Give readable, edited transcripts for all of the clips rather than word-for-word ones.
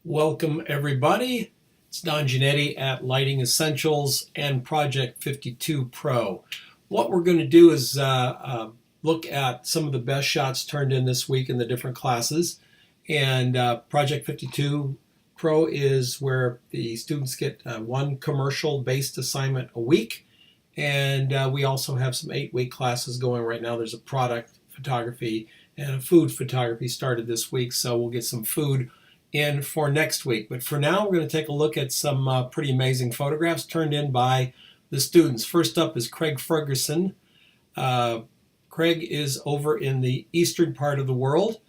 Welcome everybody. It's Don Giannetti at Lighting Essentials and Project 52 Pro. What we're going to do is look at some of the best shots turned in this week in the different classes. And Project 52 Pro is where the students get one commercial-based assignment a week. And we also have some 8-week classes going right now. There's a product photography and a food photography started this week, so we'll get some food in for next week. But for now, we're going to take a look at some pretty amazing photographs turned in by the students. First up is Craig Ferguson. Craig is over in the eastern part of the world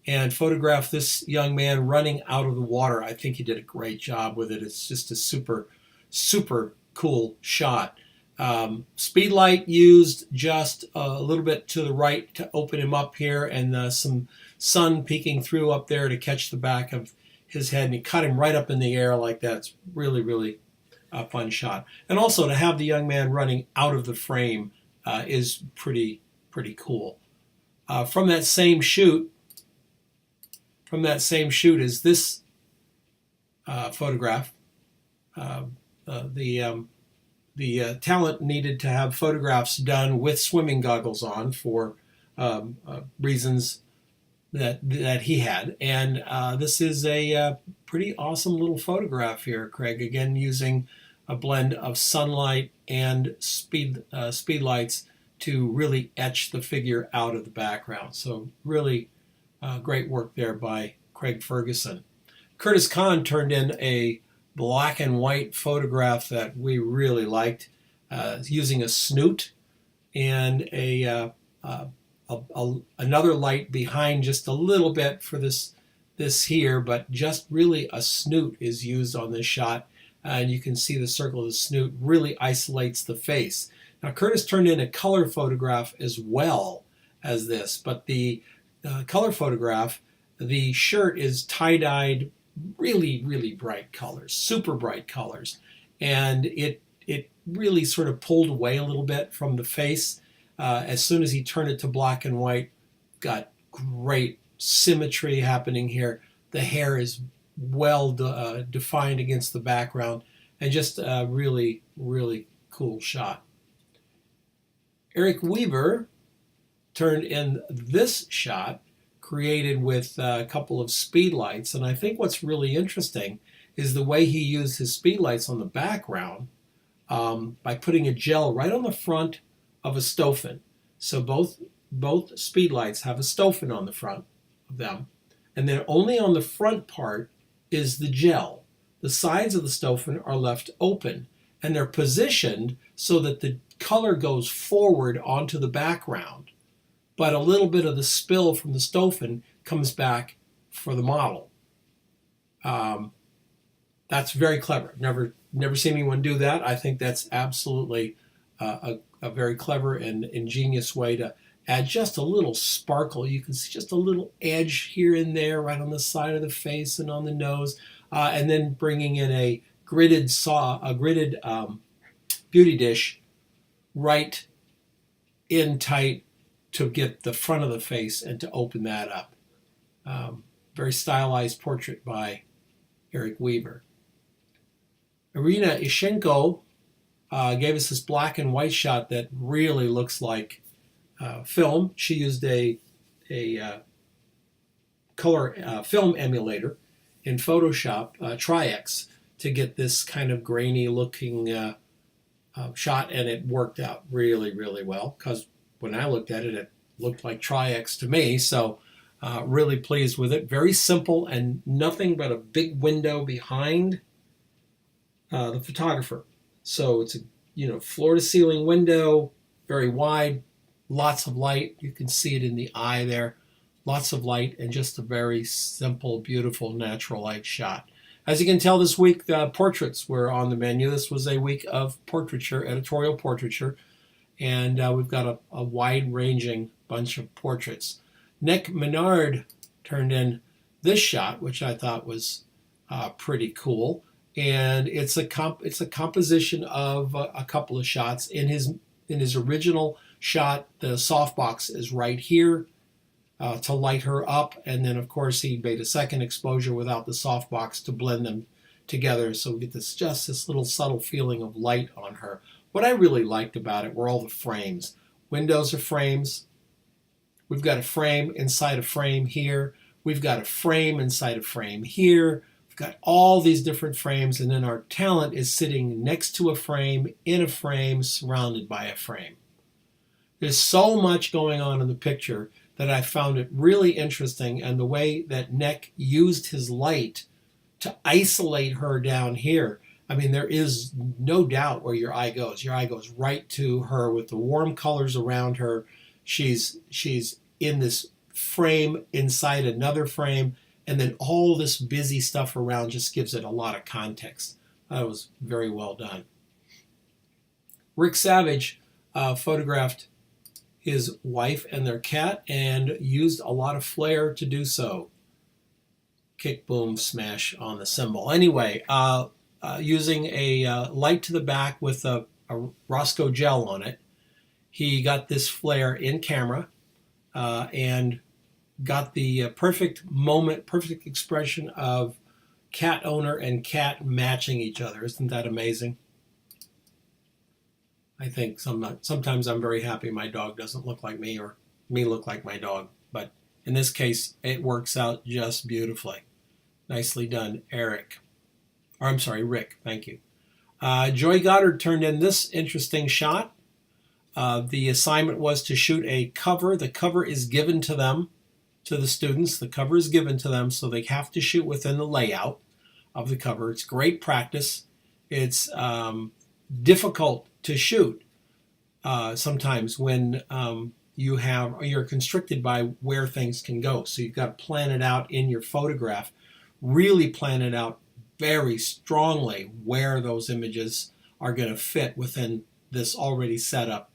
and photographed this young man running out of the water. I think he did a great job with it. It's just a super, super cool shot. Speed light used just a little bit to the right to open him up here, and some sun peeking through up there to catch the back of his head, and he caught him right up in the air like that. It's really, really a fun shot. And also to have the young man running out of the frame is pretty cool. From that same shoot is this photograph. The talent needed to have photographs done with swimming goggles on for reasons that he had, and this is a pretty awesome little photograph here, Craig, again using a blend of sunlight and speed lights to really etch the figure out of the background. So really great work there by Craig Ferguson. Curtis Kahn turned in a black and white photograph that we really liked, using a snoot and another light behind just a little bit for this here, but just really a snoot is used on this shot, and you can see the circle of the snoot really isolates the face. Now Curtis turned in a color photograph as well as this, but the color photograph, the shirt is tie-dyed really bright colors, super bright colors, and it really sort of pulled away a little bit from the face. As soon as he turned it to black and white, got great symmetry happening here. The hair is well defined against the background, and just a really cool shot. Eric Weaver turned in this shot, created with a couple of speed lights, and I think what's really interesting is the way he used his speed lights on the background by putting a gel right on the front of a stoffen. So both speed lights have a stoffen on the front of them, and then only on the front part is the gel. The sides of the stoffen are left open, and they're positioned so that the color goes forward onto the background, but a little bit of the spill from the stoffen comes back for the model. That's very clever. Never seen anyone do that. I think that's absolutely a very clever and ingenious way to add just a little sparkle. You can see just a little edge here and there right on the side of the face and on the nose, and then bringing in a gridded beauty dish right in tight to get the front of the face and to open that up. Very stylized portrait by Eric Weaver. Irina Ishenko gave us this black and white shot that really looks like film. She used a color film emulator in Photoshop, Tri-X, to get this kind of grainy looking shot, and it worked out really well, because when I looked at it, it looked like Tri-X to me. So really pleased with it. Very simple, and nothing but a big window behind the photographer. So it's a floor-to-ceiling window, very wide, lots of light. You can see it in the eye there. Lots of light, and just a very simple, beautiful, natural light shot. As you can tell, this week, portraits were on the menu. This was a week of portraiture, editorial portraiture, and we've got a wide-ranging bunch of portraits. Nick Menard turned in this shot, which I thought was pretty cool. And it's a composition of a couple of shots. In his original shot, the softbox is right here. to light her up. And then, of course, he made a second exposure without the softbox to blend them together. So we get just this little subtle feeling of light on her. What I really liked about it were all the frames. Windows are frames. We've got a frame inside a frame here. We've got a frame inside a frame here. We've got all these different frames, and then our talent is sitting next to a frame, in a frame, surrounded by a frame. There's so much going on in the picture that I found it really interesting, and the way that Nick used his light to isolate her down here. I mean, there is no doubt where your eye goes. Your eye goes right to her with the warm colors around her. She's in this frame inside another frame, and then all this busy stuff around just gives it a lot of context. That was very well done. Rick Savage photographed his wife and their cat and used a lot of flair to do so. Kick, boom, smash on the cymbal. Anyway, using a light to the back with a Roscoe gel on it, he got this flare in camera and got the perfect moment, perfect expression of cat owner and cat matching each other. Isn't that amazing? I think sometimes I'm very happy my dog doesn't look like me or me look like my dog. But in this case, it works out just beautifully. Nicely done, Rick. Thank you. Joy Goddard turned in this interesting shot. The assignment was to shoot a cover. The cover is given to them, to the students. The cover is given to them, so they have to shoot within the layout of the cover. It's great practice. It's difficult to shoot sometimes when you're constricted by where things can go. So you've got to plan it out in your photograph, really plan it out very strongly where those images are going to fit within this already set up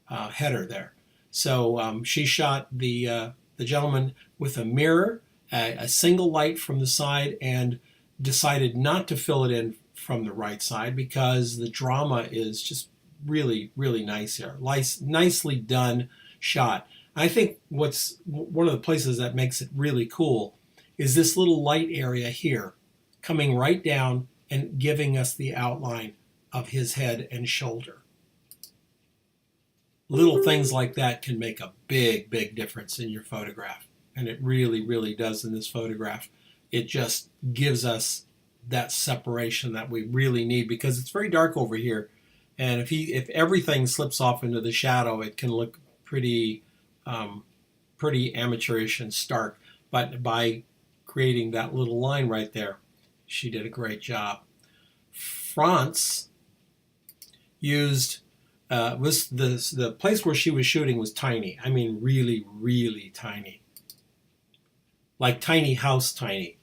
header there. So she shot the gentleman with a mirror, a single light from the side, and decided not to fill it in from the right side because the drama is just really, really nice here. Nicely done shot. I think what's one of the places that makes it really cool is this little light area here coming right down and giving us the outline of his head and shoulder. Little things like that can make a big, big difference in your photograph. And it really, really does in this photograph. It just gives us that separation that we really need because it's very dark over here. And if everything slips off into the shadow, it can look pretty amateurish and stark. But by creating that little line right there, she did a great job. France used the place where she was shooting was tiny. I mean, really, really tiny, like tiny house tiny.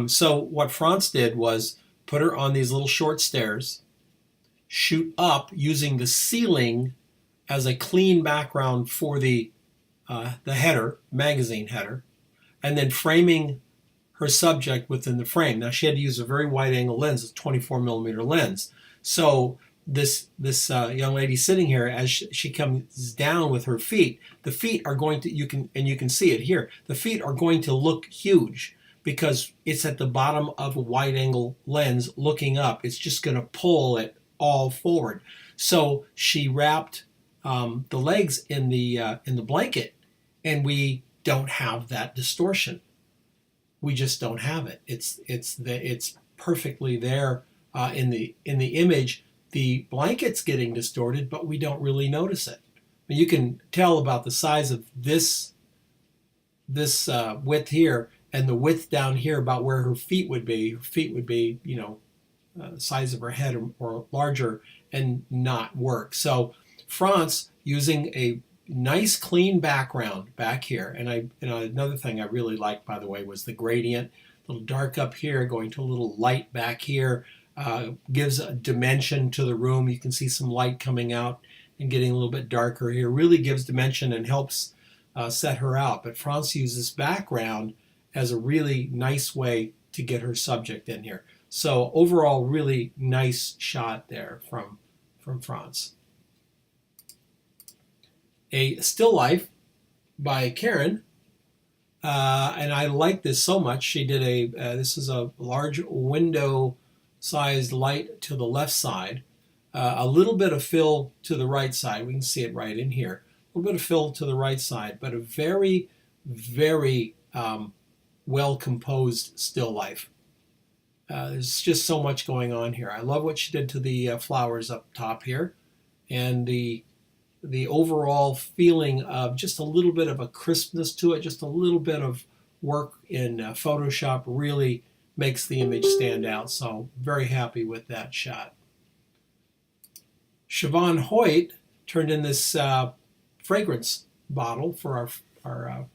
So what France did was put her on these little short stairs, shoot up using the ceiling as a clean background for the header, magazine header, and then framing her subject within the frame. Now she had to use a very wide angle lens, a 24 millimeter lens. So this young lady sitting here, as she comes down with her feet, the feet are going to, you can see it here, the feet are going to look huge because it's at the bottom of a wide angle lens looking up. It's just going to pull it all forward. So she wrapped the legs in the blanket, and we don't have that distortion. We just don't have it. It's perfectly there in the image. The blanket's getting distorted, but we don't really notice it. I mean, you can tell about the size of this width here and the width down here about where her feet would be. Her feet would be, the size of her head or larger and not work. So France, using a nice clean background back here, and another thing I really liked, by the way, was the gradient. A little dark up here, going to a little light back here. Gives a dimension to the room. You can see some light coming out and getting a little bit darker here. Really gives dimension and helps set her out. But France uses background as a really nice way to get her subject in here. So overall, really nice shot there from France. A still life by Karen And I like this so much. She did this is a large window-sized light to the left side, a little bit of fill to the right side. We can see it right in here. A little bit of fill to the right side, but a very, very well-composed still life. There's just so much going on here. I love what she did to the flowers up top here, and the overall feeling of just a little bit of a crispness to it, just a little bit of work in Photoshop really makes the image stand out. So very happy with that shot. Siobhan Hoyt turned in this fragrance bottle for our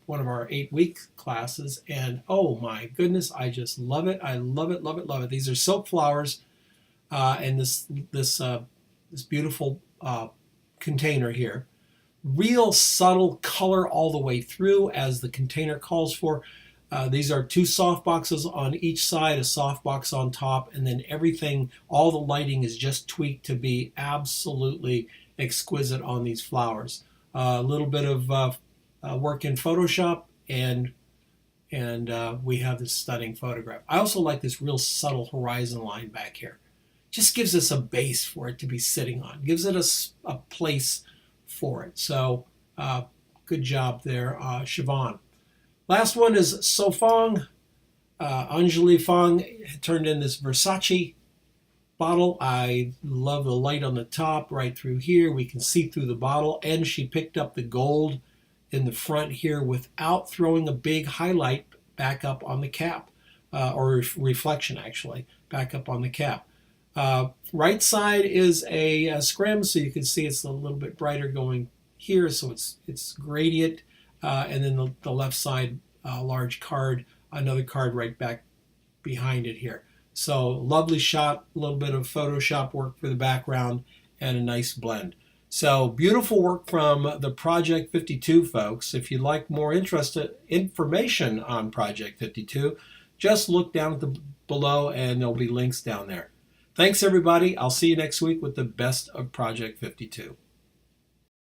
one of our 8-week classes, and oh my goodness, I just love it. I love it, love it, love it. These are soap flowers, and this beautiful container here. Real subtle color all the way through, as the container calls for. These are 2 soft boxes on each side, a soft box on top, and then everything, all the lighting is just tweaked to be absolutely exquisite on these flowers. A little bit of work in Photoshop, and we have this stunning photograph. I also like this real subtle horizon line back here. Just gives us a base for it to be sitting on. Gives it a place for it. So good job there, Siobhan. Last one is Sofong. Anjali Fong turned in this Versace bottle. I love the light on the top right through here. We can see through the bottle, and she picked up the gold in the front here without throwing a big highlight back up on the cap, or reflection actually, back up on the cap. Right side is a scrim, so you can see it's a little bit brighter going here, so it's gradient, and then the left side, large card, another card right back behind it here. So lovely shot, a little bit of Photoshop work for the background, and a nice blend. So beautiful work from the Project 52 folks. If you'd like more information on Project 52, just look down at below, and there'll be links down there. Thanks, everybody. I'll see you next week with the best of Project 52.